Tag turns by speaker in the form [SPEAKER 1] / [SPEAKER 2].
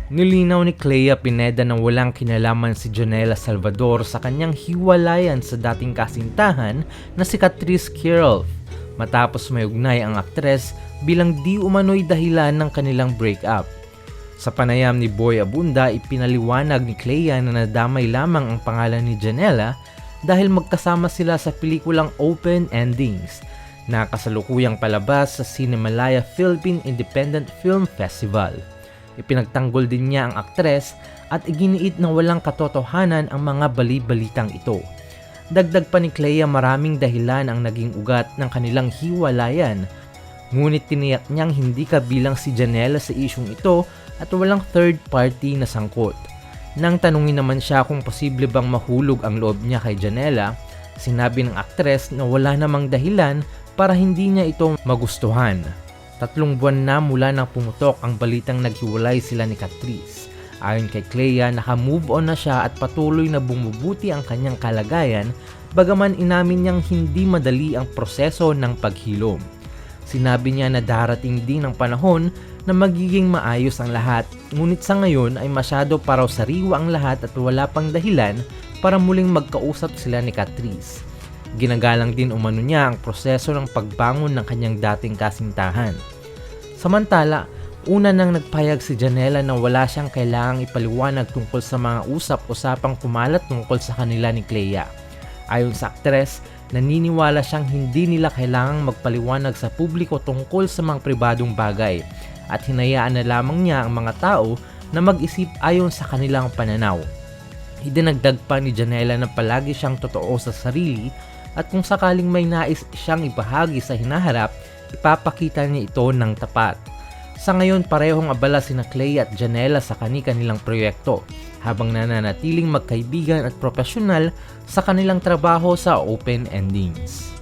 [SPEAKER 1] Nilinaw ni Clea Pineda na walang kinalaman si Jonella Salvador sa kanyang hiwalayan sa dating kasintahan na si Catrice Carol matapos may ugnay ang aktres bilang di umano'y dahilan ng kanilang breakup. Sa panayam ni Boy Abunda, ipinaliwanag ni Clea na nadamay lamang ang pangalan ni Jonella dahil magkasama sila sa pelikulang Open Endings na kasalukuyang palabas sa Cinemalaya Philippine Independent Film Festival. Ipinagtanggol din niya ang aktres at iginiit na walang katotohanan ang mga bali-balitang ito. Dagdag pa ni Clea, maraming dahilan ang naging ugat ng kanilang hiwalayan, ngunit tiniyak niyang hindi kabilang si Jonella sa isyung ito at walang third party na sangkot. Nang tanungin naman siya kung posible bang mahulog ang loob niya kay Jonella, sinabi ng aktres na wala namang dahilan para hindi niya ito magustuhan. 3 buwan na mula nang pumutok ang balitang naghiwalay sila ni Catrice. Ayon kay Clea, naka-move on na siya at patuloy na bumubuti ang kanyang kalagayan, bagaman inamin niyang hindi madali ang proseso ng paghilom. Sinabi niya na darating din ang panahon na magiging maayos ang lahat, ngunit sa ngayon ay masyado pa raw sariwa ang lahat at wala pang dahilan para muling magkausap sila ni Catrice. Ginagalang din umano niya ang proseso ng pagbangon ng kanyang dating kasintahan. Samantala, una nang nagpayag si Jonella na wala siyang kailangang ipaliwanag tungkol sa mga usap-usapang kumalat tungkol sa kanila ni Clea. Ayon sa aktres, naniniwala siyang hindi nila kailangang magpaliwanag sa publiko tungkol sa mga pribadong bagay at hinayaan na lamang niya ang mga tao na mag-isip ayon sa kanilang pananaw. Idinagdag pa ni Jonella na palagi siyang totoo sa sarili at kung sakaling may nais siyang ibahagi sa hinaharap, ipapakita niya ito ng tapat. Sa ngayon, parehong abala sina Clea at Jonella sa kani-kanilang proyekto habang nananatiling magkaibigan at profesional sa kanilang trabaho sa Open Endings.